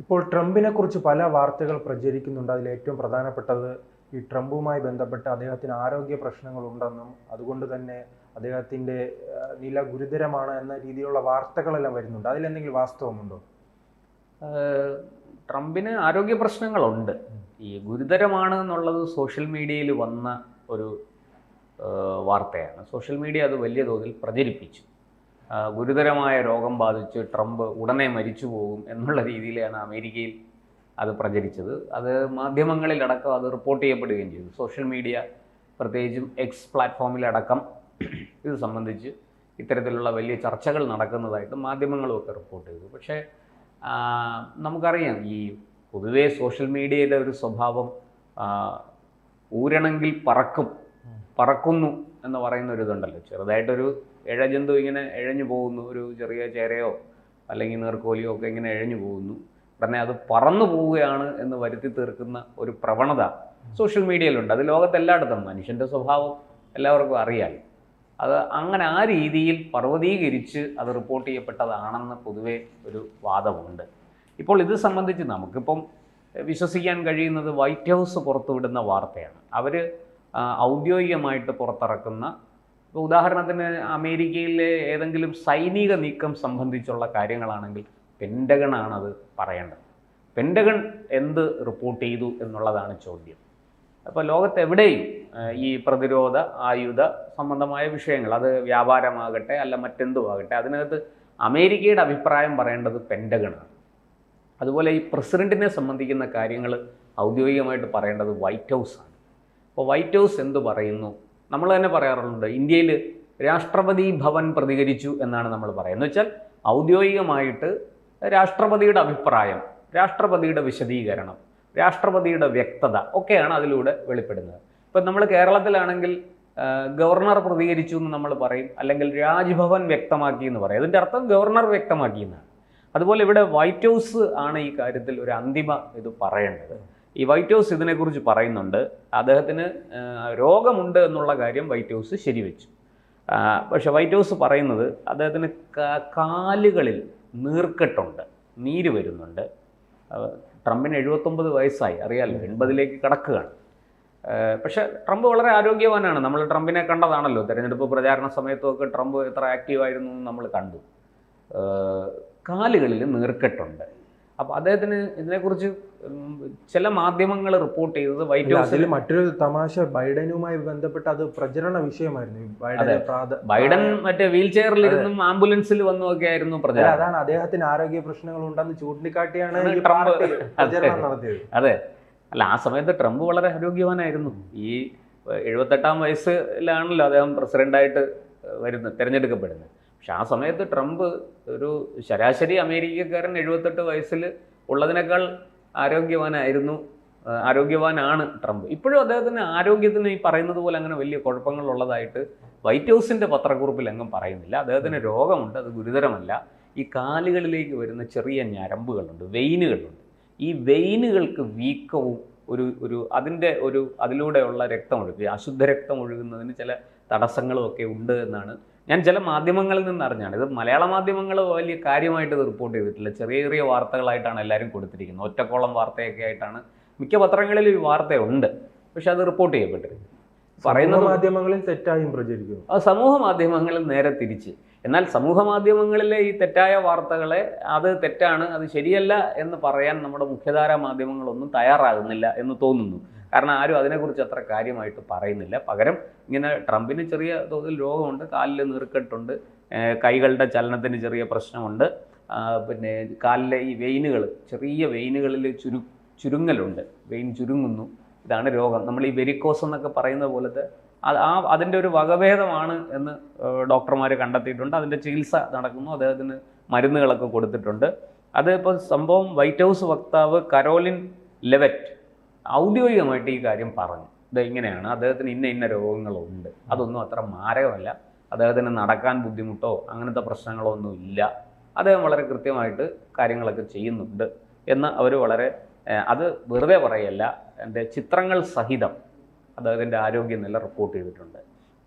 ഇപ്പോൾ ട്രംപിനെ കുറിച്ച് പല വാർത്തകൾ പ്രചരിക്കുന്നുണ്ട്. അതിൽ ഏറ്റവും പ്രധാനപ്പെട്ടത് ഈ ട്രംപുമായി ബന്ധപ്പെട്ട് അദ്ദേഹത്തിന് ആരോഗ്യ പ്രശ്നങ്ങളുണ്ടെന്നും അതുകൊണ്ട് തന്നെ അദ്ദേഹത്തിൻ്റെ നില ഗുരുതരമാണ് എന്ന രീതിയിലുള്ള വാർത്തകളെല്ലാം വരുന്നുണ്ട്. അതിലെന്തെങ്കിലും വാസ്തവമുണ്ടോ? ട്രംപിന് ആരോഗ്യ പ്രശ്നങ്ങളുണ്ട്. ഈ ഗുരുതരമാണ് എന്നുള്ളത് സോഷ്യൽ മീഡിയയിൽ വന്ന ഒരു വാർത്തയാണ്. സോഷ്യൽ മീഡിയ അത് വലിയ തോതിൽ പ്രചരിപ്പിച്ചു. ഗുരുതരമായ രോഗം ബാധിച്ച് ട്രംപ് ഉടനെ മരിച്ചു പോകും എന്നുള്ള രീതിയിലാണ് അമേരിക്കയിൽ അത് പ്രചരിച്ചത്. അത് മാധ്യമങ്ങളിലടക്കം അത് റിപ്പോർട്ട് ചെയ്യപ്പെടുകയും ചെയ്തു. സോഷ്യൽ മീഡിയ, പ്രത്യേകിച്ചും എക്സ് പ്ലാറ്റ്ഫോമിലടക്കം ഇത് സംബന്ധിച്ച് ഇത്തരത്തിലുള്ള വലിയ ചർച്ചകൾ നടക്കുന്നതായിട്ട് മാധ്യമങ്ങളുമൊക്കെ റിപ്പോർട്ട് ചെയ്തു. പക്ഷേ നമുക്കറിയാം, ഈ പൊതുവേ സോഷ്യൽ മീഡിയയുടെ ഒരു സ്വഭാവം ഊരണമെങ്കിൽ പറക്കുന്നു എന്ന് പറയുന്ന ഒരു ഇതുണ്ടല്ലോ. ചെറുതായിട്ടൊരു ഇഴജന്തു ഇങ്ങനെ ഇഴഞ്ഞു പോകുന്നു, ഒരു ചെറിയ ചേരയോ അല്ലെങ്കിൽ നീർക്കോലിയോ ഒക്കെ ഇങ്ങനെ ഇഴഞ്ഞു പോകുന്നു, ഉടനെ അത് പറന്നു പോവുകയാണ് എന്ന് വരുത്തി തീർക്കുന്ന ഒരു പ്രവണത സോഷ്യൽ മീഡിയയിലുണ്ട്. അത് ലോകത്തെല്ലായിടത്തും മനുഷ്യൻ്റെ സ്വഭാവം എല്ലാവർക്കും അറിയാം. അത് അങ്ങനെ ആ രീതിയിൽ പർവ്വതീകരിച്ച് അത് റിപ്പോർട്ട് ചെയ്യപ്പെട്ടതാണെന്ന് പൊതുവേ ഒരു വാദമുണ്ട്. ഇപ്പോൾ ഇത് സംബന്ധിച്ച് നമുക്കിപ്പം വിശ്വസിക്കാൻ കഴിയുന്നത് വൈറ്റ് ഹൗസ് പുറത്തുവിടുന്ന വാർത്തയാണ്. അവർ ഔദ്യോഗികമായിട്ട് പുറത്തിറക്കുന്ന, ഉദാഹരണത്തിന് അമേരിക്കയിലെ ഏതെങ്കിലും സൈനിക നീക്കം സംബന്ധിച്ചുള്ള കാര്യങ്ങളാണെങ്കിൽ പെൻറ്റഗണാണത് പറയേണ്ടത്. പെൻറ്റഗൺ എന്ത് റിപ്പോർട്ട് ചെയ്തു എന്നുള്ളതാണ് ചോദ്യം. അപ്പോൾ ലോകത്തെവിടെയും ഈ പ്രതിരോധ ആയുധ സംബന്ധമായ വിഷയങ്ങൾ, അത് വ്യാപാരമാകട്ടെ അല്ല മറ്റെന്തുമാകട്ടെ, അതിനകത്ത് അമേരിക്കയുടെ അഭിപ്രായം പറയേണ്ടത് പെൻറ്റഗണാണ്. അതുപോലെ ഈ പ്രസിഡൻറ്റിനെ സംബന്ധിക്കുന്ന കാര്യങ്ങൾ ഔദ്യോഗികമായിട്ട് പറയേണ്ടത് വൈറ്റ് ഹൗസാണ്. അപ്പോൾ വൈറ്റ് ഹൗസ് എന്ത് പറയുന്നു? നമ്മൾ തന്നെ പറയാറുണ്ട്, ഇന്ത്യയിൽ രാഷ്ട്രപതി ഭവൻ പ്രതികരിച്ചു എന്നാണ് നമ്മൾ പറയുന്നത്. എന്ന് വെച്ചാൽ ഔദ്യോഗികമായിട്ട് രാഷ്ട്രപതിയുടെ അഭിപ്രായം, രാഷ്ട്രപതിയുടെ വിശദീകരണം, രാഷ്ട്രപതിയുടെ വ്യക്തത ഒക്കെയാണ് അതിലൂടെ വെളിപ്പെടുന്നത്. ഇപ്പം നമ്മൾ കേരളത്തിലാണെങ്കിൽ ഗവർണർ പ്രതികരിച്ചു എന്ന് നമ്മൾ പറയും, അല്ലെങ്കിൽ രാജ്ഭവൻ വ്യക്തമാക്കി എന്ന് പറയും. അതിൻ്റെ അർത്ഥം ഗവർണർ വ്യക്തമാക്കി എന്നാണ്. അതുപോലെ ഇവിടെ വൈറ്റ് ഹൗസ് ആണ് ഈ കാര്യത്തിൽ ഒരു അന്തിമ ഇത് പറയേണ്ടത്. ഈ വൈറ്റ് ഹൗസ് ഇതിനെക്കുറിച്ച് പറയുന്നുണ്ട്. അദ്ദേഹത്തിന് രോഗമുണ്ട് എന്നുള്ള കാര്യം വൈറ്റ് ഹൗസ് ശരിവെച്ചു. പക്ഷെ വൈറ്റ് ഹൗസ് പറയുന്നത് അദ്ദേഹത്തിന് കാലുകളിൽ നീർക്കെട്ടുണ്ട്, നീര് വരുന്നുണ്ട്. ട്രംപിന് 79 വയസ്സായി, അറിയാമല്ലോ, 80ലേക്ക് കടക്കുകയാണ്. പക്ഷേ ട്രംപ് വളരെ ആരോഗ്യവാനാണ്. നമ്മൾ ട്രംപിനെ കണ്ടതാണല്ലോ, തെരഞ്ഞെടുപ്പ് പ്രചാരണ സമയത്തൊക്കെ ട്രംപ് എത്ര ആക്റ്റീവായിരുന്നു എന്ന് നമ്മൾ കണ്ടു. കാലുകളിൽ നീർക്കെട്ടുണ്ട്. അപ്പോൾ അദ്ദേഹത്തിന് ഇതിനെക്കുറിച്ച് ചില മാധ്യമങ്ങൾ റിപ്പോർട്ട് ചെയ്തത് വൈറ്റ് ഹൗസിൽ മറ്റൊരു തമാശ, ബൈഡനുമായി ബന്ധപ്പെട്ട് അത് പ്രചരണ വിഷയമായിരുന്നു. ബൈഡൻ മറ്റേ വീൽ ചെയറിലിരുന്നും ആംബുലൻസിൽ വന്നുമൊക്കെ ആയിരുന്നു പ്രചരണം. അതാണ് അദ്ദേഹത്തിന് ആരോഗ്യ പ്രശ്നങ്ങൾ ഉണ്ടെന്ന് ചൂണ്ടിക്കാട്ടിയാണ് ട്രംപ് പ്രചരണം നടത്തിയത്. അതെ, അല്ല, ആ സമയത്ത് ട്രംപ് വളരെ ആരോഗ്യവാനായിരുന്നു. ഈ 78-ാം വയസ്സിലാണല്ലോ അദ്ദേഹം പ്രസിഡന്റായിട്ട് തിരഞ്ഞെടുക്കപ്പെടുന്നത്. പക്ഷെ ആ സമയത്ത് ട്രംപ് ഒരു ശരാശരി അമേരിക്കക്കാരൻ 78 വയസ്സിൽ ഉള്ളതിനേക്കാൾ ആരോഗ്യവാനാണ് ട്രംപ്. ഇപ്പോഴും അദ്ദേഹത്തിന് ആരോഗ്യത്തിന് ഈ പറയുന്നത് പോലെ അങ്ങനെ വലിയ കുഴപ്പങ്ങളുള്ളതായിട്ട് വൈറ്റ് ഹൗസിൻ്റെ പത്രക്കുറിപ്പിൽ എങ്ങും പറയുന്നില്ല. അദ്ദേഹത്തിന് രോഗമുണ്ട്, അത് ഗുരുതരമല്ല. ഈ കാലുകളിലേക്ക് വരുന്ന ചെറിയ ഞരമ്പുകളുണ്ട്, വെയിനുകളുണ്ട്. ഈ വെയിനുകൾക്ക് വീക്കവും അതിലൂടെയുള്ള രക്തമൊഴുക്ക്, അശുദ്ധ രക്തം ഒഴുകുന്നതിന് ചില തടസ്സങ്ങളും ഒക്കെ ഉണ്ട് എന്നാണ് ഞാൻ ചില മാധ്യമങ്ങളിൽ നിന്ന് അറിഞ്ഞാണ്. ഇത് മലയാള മാധ്യമങ്ങൾ വലിയ കാര്യമായിട്ട് ഇത് റിപ്പോർട്ട് ചെയ്തിട്ടില്ല. ചെറിയ ചെറിയ വാർത്തകളായിട്ടാണ് എല്ലാവരും കൊടുത്തിരിക്കുന്നത്. ഒറ്റക്കോളം വാർത്തയൊക്കെ ആയിട്ടാണ് മിക്ക പത്രങ്ങളിൽ ഈ വാർത്തയുണ്ട്, പക്ഷെ അത് റിപ്പോർട്ട് ചെയ്യപ്പെട്ടിരിക്കുന്നു. പറയുന്നത് മാധ്യമങ്ങളിൽ തെറ്റായും പ്രചരിക്കുന്നു. അത് സമൂഹ മാധ്യമങ്ങളിൽ നേരെ തിരിച്ച്. എന്നാൽ സമൂഹ മാധ്യമങ്ങളിലെ ഈ തെറ്റായ വാർത്തകളെ അത് തെറ്റാണ്, അത് ശരിയല്ല എന്ന് പറയാൻ നമ്മുടെ മുഖ്യധാരാ മാധ്യമങ്ങളൊന്നും തയ്യാറാകുന്നില്ല എന്ന് തോന്നുന്നു. കാരണം ആരും അതിനെക്കുറിച്ച് അത്ര കാര്യമായിട്ട് പറയുന്നില്ല. പകരം ഇങ്ങനെ ട്രംപിന് ചെറിയ തോതിൽ രോഗമുണ്ട്, കാലിൽ നീർക്കെട്ടുണ്ട്, കൈകളുടെ ചലനത്തിന് ചെറിയ പ്രശ്നമുണ്ട്, പിന്നെ കാലിലെ ഈ വെയിനുകൾ, ചെറിയ വെയിനുകളിൽ ചുരുങ്ങലുണ്ട്, വെയിൻ ചുരുങ്ങുന്നു, ഇതാണ് രോഗം. നമ്മൾ ഈ വെരിക്കോസ് എന്നൊക്കെ പറയുന്ന പോലത്തെ അതിൻ്റെ ഒരു വകഭേദമാണ് എന്ന് ഡോക്ടർമാർ കണ്ടെത്തിയിട്ടുണ്ട്. അതിൻ്റെ ചികിത്സ നടക്കുന്നു, അദ്ദേഹത്തിന് മരുന്നുകളൊക്കെ കൊടുത്തിട്ടുണ്ട്. അത് ഇപ്പോൾ സംഭവം വൈറ്റ് ഹൗസ് വക്താവ് കരോലിൻ ലെവറ്റ് ഔദ്യോഗികമായിട്ട് ഈ കാര്യം പറഞ്ഞു. ഇത് ഇങ്ങനെയാണ്, അദ്ദേഹത്തിന് ഇന്ന രോഗങ്ങളുണ്ട്, അതൊന്നും അത്ര മാരകമല്ല, അദ്ദേഹത്തിന് നടക്കാൻ ബുദ്ധിമുട്ടോ അങ്ങനത്തെ പ്രശ്നങ്ങളോ ഒന്നും ഇല്ല, അദ്ദേഹം വളരെ കൃത്യമായിട്ട് കാര്യങ്ങളൊക്കെ ചെയ്യുന്നുണ്ട് എന്ന് അവർ അത് വെറുതെ പറയല്ല, എൻ്റെ ചിത്രങ്ങൾ സഹിതം അദ്ദേഹത്തിൻ്റെ ആരോഗ്യനില റിപ്പോർട്ട് ചെയ്തിട്ടുണ്ട്.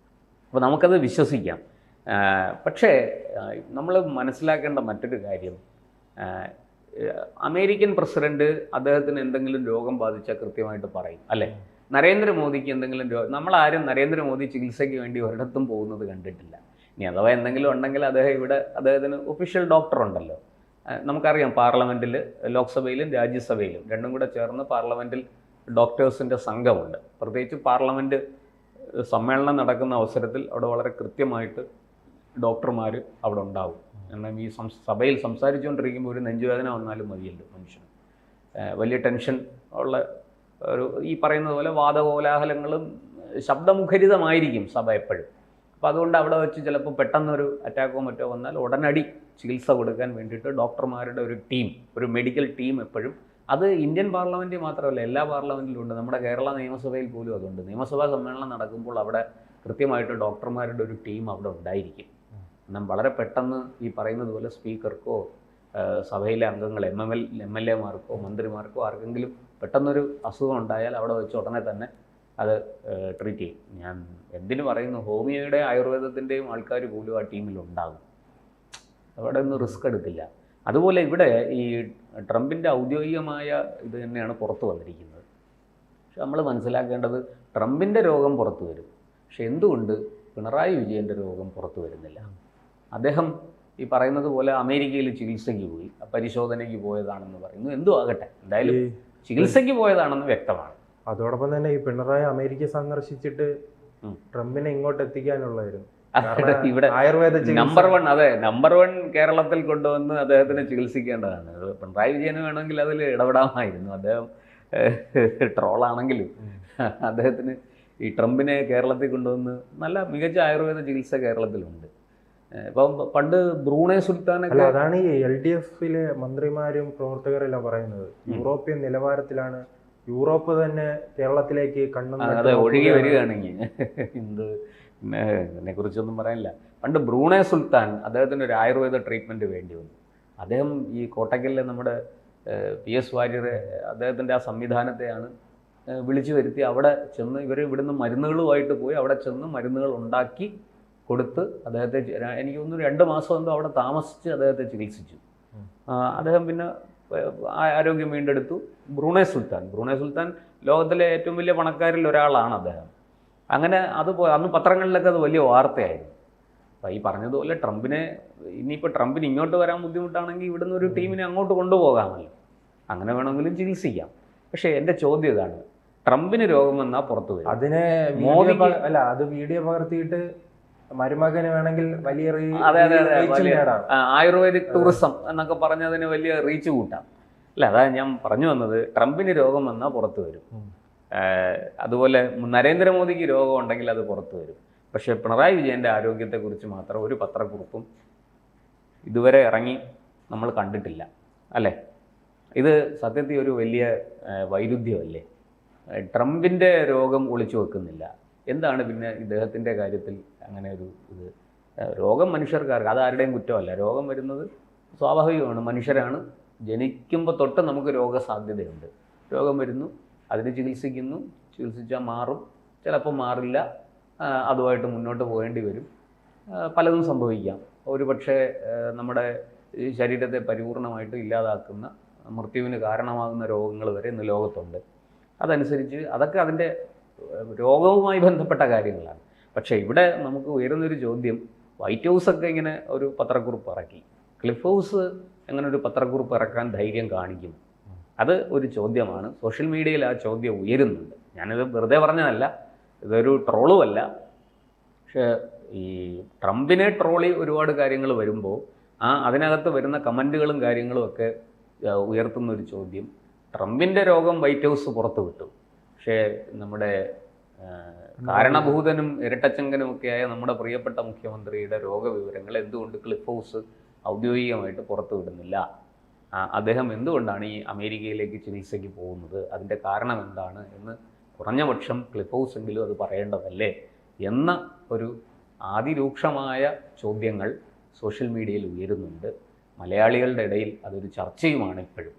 അപ്പോൾ നമുക്കത് വിശ്വസിക്കാം. പക്ഷേ നമ്മൾ മനസ്സിലാക്കേണ്ട മറ്റൊരു കാര്യം, അമേരിക്കൻ പ്രസിഡന്റ് അദ്ദേഹത്തിന് എന്തെങ്കിലും രോഗം ബാധിച്ചാൽ കൃത്യമായിട്ട് പറയും അല്ലേ? നരേന്ദ്രമോദിക്ക് എന്തെങ്കിലും നമ്മളാരും നരേന്ദ്രമോദി ചികിത്സയ്ക്ക് വേണ്ടി ഒരിടത്തും പോകുന്നത് കണ്ടിട്ടില്ല. ഇനി അഥവാ എന്തെങ്കിലും ഉണ്ടെങ്കിൽ അദ്ദേഹത്തിന് ഒഫീഷ്യൽ ഡോക്ടർ ഉണ്ടല്ലോ. നമുക്കറിയാം പാർലമെൻറ്റിൽ, ലോക്സഭയിലും രാജ്യസഭയിലും രണ്ടും കൂടെ ചേർന്ന് പാർലമെൻറ്റിൽ ഡോക്ടേഴ്സിൻ്റെ സംഘമുണ്ട്. പ്രത്യേകിച്ച് പാർലമെൻറ്റ് സമ്മേളനം നടക്കുന്ന അവസരത്തിൽ അവിടെ വളരെ കൃത്യമായിട്ട് ഡോക്ടർമാർ അവിടെ ഉണ്ടാവും. കാരണം ഈ സഭയിൽ സംസാരിച്ചുകൊണ്ടിരിക്കുമ്പോൾ ഒരു നെഞ്ചുവേദന വന്നാലും മതിയല്ലോ മനുഷ്യന്. വലിയ ടെൻഷൻ ഉള്ള ഒരു ഈ പറയുന്നത് പോലെ വാദകോലാഹലങ്ങളും ശബ്ദമുഖരിതമായിരിക്കും സഭ എപ്പോഴും. അപ്പോൾ അതുകൊണ്ട് അവിടെ വെച്ച് ചിലപ്പോൾ പെട്ടെന്നൊരു അറ്റാക്കോ മറ്റോ വന്നാൽ ഉടനടി ചികിത്സ കൊടുക്കാൻ വേണ്ടിയിട്ട് ഡോക്ടർമാരുടെ ഒരു ടീം, ഒരു മെഡിക്കൽ ടീം എപ്പോഴും, അത് ഇന്ത്യൻ പാർലമെൻറ്റിൽ മാത്രമല്ല എല്ലാ പാർലമെൻറ്റിലും ഉണ്ട്. നമ്മുടെ കേരള നിയമസഭയിൽ പോലും അതുണ്ട്. നിയമസഭാ സമ്മേളനം നടക്കുമ്പോൾ അവിടെ കൃത്യമായിട്ട് ഡോക്ടർമാരുടെ ഒരു ടീം അവിടെ ഉണ്ടായിരിക്കും. എന്നാൽ വളരെ പെട്ടെന്ന് ഈ പറയുന്നത് പോലെ സ്പീക്കർക്കോ സഭയിലെ അംഗങ്ങൾ എം എൽ എമാർക്കോ മന്ത്രിമാർക്കോ ആർക്കെങ്കിലും പെട്ടെന്നൊരു അസുഖം ഉണ്ടായാൽ അവിടെ വെച്ച് ഉടനെ തന്നെ അത് ട്രീറ്റ് ചെയ്യും. ഞാൻ എന്തിനു പറയുന്നു, ഹോമിയോയുടെ ആയുർവേദത്തിൻ്റെയും ആൾക്കാർ പോലും ആ ടീമിലുണ്ടാകും. അവിടെ ഒന്നും റിസ്ക് എടുക്കില്ല. അതുപോലെ ഇവിടെ ഈ ട്രംപിൻ്റെ ഔദ്യോഗികമായ ഇത് തന്നെയാണ് പുറത്തു വന്നിരിക്കുന്നത്. പക്ഷെ നമ്മൾ മനസ്സിലാക്കേണ്ടത് ട്രംപിൻ്റെ രോഗം പുറത്തു വരും, പക്ഷെ എന്തുകൊണ്ട് പിണറായി വിജയൻ്റെ രോഗം പുറത്തു വരുന്നില്ല? അദ്ദേഹം ഈ പറയുന്നത് പോലെ അമേരിക്കയിൽ ചികിത്സയ്ക്ക് പോയി, പരിശോധനയ്ക്ക് പോയതാണെന്ന് പറയുന്നു. എന്തും ആകട്ടെ, എന്തായാലും ചികിത്സയ്ക്ക് പോയതാണെന്ന് വ്യക്തമാണ്. അതോടൊപ്പം തന്നെ ഈ പിണറായി അമേരിക്ക സന്ദർശിച്ചിട്ട് ട്രംപിനെ ഇങ്ങോട്ട് എത്തിക്കാനുള്ളതായിരുന്നു. ഇവിടെ ആയുർവേദ നമ്പർ വൺ കേരളത്തിൽ കൊണ്ടുവന്ന് അദ്ദേഹത്തിനെ ചികിത്സിക്കേണ്ടതാണ്. പിണറായി വിജയന് വേണമെങ്കിൽ അതിൽ ഇടപെടാമായിരുന്നു. അദ്ദേഹം ട്രോളാണെങ്കിലും അദ്ദേഹത്തിന് ഈ ട്രംപിനെ കേരളത്തിൽ കൊണ്ടുവന്ന് നല്ല മികച്ച ആയുർവേദ ചികിത്സ കേരളത്തിലുണ്ട്. ഇപ്പം പണ്ട് ബ്രൂണെ സുൽത്താനൊക്കെ, അതാണ് ഈ LDF-ലെ മന്ത്രിമാരും പ്രവർത്തകരെല്ലാം പറയുന്നത്, യൂറോപ്യൻ നിലവാരത്തിലാണ് യൂറോപ്പ് തന്നെ കേരളത്തിലേക്ക് അതെ ഒഴുകി വരികയാണെങ്കിൽ. ഇതിനെ കുറിച്ചൊന്നും പറയാനില്ല. പണ്ട് ബ്രൂണെ സുൽത്താൻ അദ്ദേഹത്തിന് ഒരു ആയുർവേദ ട്രീറ്റ്മെൻറ്റ് വേണ്ടി വന്നു. അദ്ദേഹം ഈ കോട്ടക്കലിലെ നമ്മുടെ PS വാര്യരെ അദ്ദേഹത്തിൻ്റെ ആ സംവിധാനത്തെയാണ് വിളിച്ചു വരുത്തി അവിടെ ചെന്ന് ഇവിടുന്ന് മരുന്നുകളുമായിട്ട് പോയി അവിടെ ചെന്ന് മരുന്നുകൾ ഉണ്ടാക്കി കൊടുത്ത് അദ്ദേഹത്തെ, എനിക്ക് തോന്നുന്നു 2 മാസം എന്തോ അവിടെ താമസിച്ച് അദ്ദേഹത്തെ ചികിത്സിച്ചു. അദ്ദേഹം പിന്നെ ആരോഗ്യം വീണ്ടെടുത്തു. ബ്രൂണെ സുൽത്താൻ ലോകത്തിലെ ഏറ്റവും വലിയ പണക്കാരിൽ ഒരാളാണ് അദ്ദേഹം. അങ്ങനെ അന്ന് പത്രങ്ങളിലൊക്കെ അത് വലിയ വാർത്തയായിരുന്നു. അപ്പോൾ ഈ പറഞ്ഞതുപോലെ ട്രംപിനെ ഇനിയിപ്പോൾ ട്രംപിന് ഇങ്ങോട്ട് വരാൻ ബുദ്ധിമുട്ടാണെങ്കിൽ ഇവിടുന്ന് ഒരു ടീമിനെ അങ്ങോട്ട് കൊണ്ടുപോകാമല്ലോ, അങ്ങനെ വേണമെങ്കിലും ചികിത്സിക്കാം. പക്ഷേ എൻ്റെ ചോദ്യം ഇതാണ്, ട്രംപിന് രോഗം വന്നാൽ പുറത്തു വരും, അതിനെ അത് വീഡിയോ പകർത്തിയിട്ട് മരുമകന് വേണമെങ്കിൽ വലിയ ആയുർവേദിക് ടൂറിസം എന്നൊക്കെ പറഞ്ഞതിന് വലിയ റീച്ച് കൂട്ടാം അല്ല. അതാ ഞാൻ പറഞ്ഞു വന്നത്, ട്രംപിന് രോഗം വന്നാൽ പുറത്തു വരും. അതുപോലെ നരേന്ദ്രമോദിക്ക് രോഗം ഉണ്ടെങ്കിൽ അത് പുറത്തു വരും. പക്ഷേ പിണറായി വിജയൻ്റെ ആരോഗ്യത്തെക്കുറിച്ച് മാത്രം ഒരു പത്രക്കുറിപ്പും ഇതുവരെ ഇറങ്ങി നമ്മൾ കണ്ടിട്ടില്ല അല്ലേ? ഇത് സത്യത്തിൽ ഒരു വലിയ വൈരുദ്ധ്യമല്ലേ? ട്രംപിൻ്റെ രോഗം ഒളിച്ചു വെക്കുന്നില്ല, എന്താണ് പിന്നെ ഇദ്ദേഹത്തിൻ്റെ കാര്യത്തിൽ അങ്ങനെ ഒരു ഇത്? രോഗം മനുഷ്യർക്കാർക്ക്, അതാരുടെയും കുറ്റമല്ല. രോഗം വരുന്നത് സ്വാഭാവികമാണ്, മനുഷ്യരാണ്. ജനിക്കുമ്പോൾ തൊട്ട് നമുക്ക് രോഗസാധ്യതയുണ്ട്. രോഗം വരുന്നു, അതിന് ചികിത്സിച്ചാൽ മാറും, ചിലപ്പോൾ മാറില്ല, അതുമായിട്ട് മുന്നോട്ട് പോകേണ്ടി വരും. പലതും സംഭവിക്കാം. ഒരു പക്ഷേ നമ്മുടെ ശരീരത്തെ പരിപൂർണമായിട്ട് ഇല്ലാതാക്കുന്ന, മൃത്യുവിന് കാരണമാകുന്ന രോഗങ്ങൾ വരെ ഇന്ന് ലോകത്തുണ്ട്. അതനുസരിച്ച് അതൊക്കെ അതിൻ്റെ രോഗവുമായി ബന്ധപ്പെട്ട കാര്യങ്ങളാണ്. പക്ഷേ ഇവിടെ നമുക്ക് ഉയരുന്നൊരു ചോദ്യം, വൈറ്റ് ഹൗസൊക്കെ ഇങ്ങനെ ഒരു പത്രക്കുറിപ്പ് ഇറക്കി, ക്ലിഫ് ഹൗസ് എങ്ങനെ ഒരു പത്രക്കുറിപ്പ് ഇറക്കാൻ ധൈര്യം കാണിക്കും? അത് ഒരു ചോദ്യമാണ്. സോഷ്യൽ മീഡിയയിൽ ആ ചോദ്യം ഉയരുന്നുണ്ട്. ഞാനിത് വെറുതെ പറഞ്ഞതല്ല, ഇതൊരു ട്രോളുമല്ല. പക്ഷേ ഈ ട്രംപിനെ ട്രോളി ഒരുപാട് കാര്യങ്ങൾ വരുമ്പോൾ അതിനകത്ത് വരുന്ന കമൻറ്റുകളും കാര്യങ്ങളും ഒക്കെ ഉയർത്തുന്നൊരു ചോദ്യം, ട്രംപിൻ്റെ രോഗം വൈറ്റ് ഹൗസ് പുറത്തു വിട്ടു, പക്ഷേ നമ്മുടെ കാരണഭൂതനും ഇരട്ടച്ചങ്കനുമൊക്കെയായ നമ്മുടെ പ്രിയപ്പെട്ട മുഖ്യമന്ത്രിയുടെ രോഗവിവരങ്ങൾ എന്തുകൊണ്ട് ക്ലിഫ് ഹൗസ് ഔദ്യോഗികമായിട്ട് പുറത്തു വിടുന്നില്ല? അദ്ദേഹം എന്തുകൊണ്ടാണ് ഈ അമേരിക്കയിലേക്ക് ചികിത്സയ്ക്ക് പോകുന്നത്? അതിൻ്റെ കാരണം എന്താണ് എന്ന് കുറഞ്ഞ പക്ഷം ക്ലിഫ് ഹൗസ് എങ്കിലും അത് പറയേണ്ടതല്ലേ എന്ന ഒരു അതിരൂക്ഷമായ ചോദ്യങ്ങൾ സോഷ്യൽ മീഡിയയിൽ ഉയരുന്നുണ്ട്. മലയാളികളുടെ ഇടയിൽ അതൊരു ചർച്ചയുമാണ് ഇപ്പോഴും.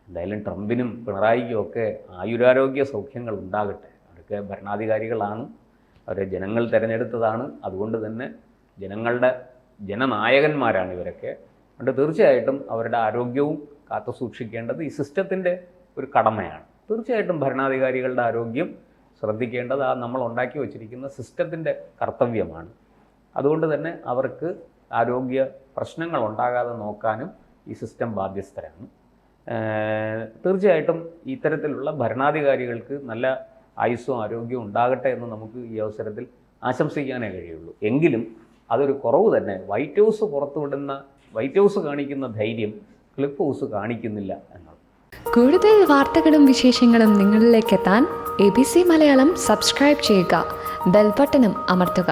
എന്തായാലും ട്രംപിനും പിണറായിക്കും ഒക്കെ ആയുരാരോഗ്യ സൗഖ്യങ്ങൾ ഉണ്ടാകട്ടെ. അവരൊക്കെ ഭരണാധികാരികളാണ്, അവരെ ജനങ്ങൾ തിരഞ്ഞെടുത്തതാണ്. അതുകൊണ്ട് തന്നെ ജനങ്ങളുടെ ജനനായകന്മാരാണ് ഇവരൊക്കെ. അതുകൊണ്ട് തീർച്ചയായിട്ടും അവരുടെ ആരോഗ്യവും കാത്തു സൂക്ഷിക്കേണ്ടത് ഈ സിസ്റ്റത്തിൻ്റെ ഒരു കടമയാണ്. തീർച്ചയായിട്ടും ഭരണാധികാരികളുടെ ആരോഗ്യം ശ്രദ്ധിക്കേണ്ടത് നമ്മൾ ഉണ്ടാക്കി വച്ചിരിക്കുന്ന സിസ്റ്റത്തിൻ്റെ കർത്തവ്യമാണ്. അതുകൊണ്ട് തന്നെ അവർക്ക് ആരോഗ്യ പ്രശ്നങ്ങൾ ഉണ്ടാകാതെ നോക്കാനും ഈ സിസ്റ്റം ബാധ്യസ്ഥരാണ്. തീർച്ചയായിട്ടും ഇത്തരത്തിലുള്ള ഭരണാധികാരികൾക്ക് നല്ല ആയുസ്സും ആരോഗ്യവും ഉണ്ടാകട്ടെ എന്ന് നമുക്ക് ഈ അവസരത്തിൽ ആശംസിക്കാനേ കഴിയുള്ളൂ. എങ്കിലും അതൊരു കുറവ് തന്നെ വൈറ്റ് ഹൗസ് കാണിക്കുന്ന ധൈര്യം ക്ലിഫ് ഹൗസ് കാണിക്കുന്നില്ല എന്നാണ്. കൂടുതൽ വാർത്തകളും വിശേഷങ്ങളും നിങ്ങളിലേക്ക് എത്താൻ ABC മലയാളം സബ്സ്ക്രൈബ് ചെയ്യുക, ബെൽ ബട്ടണും അമർത്തുക.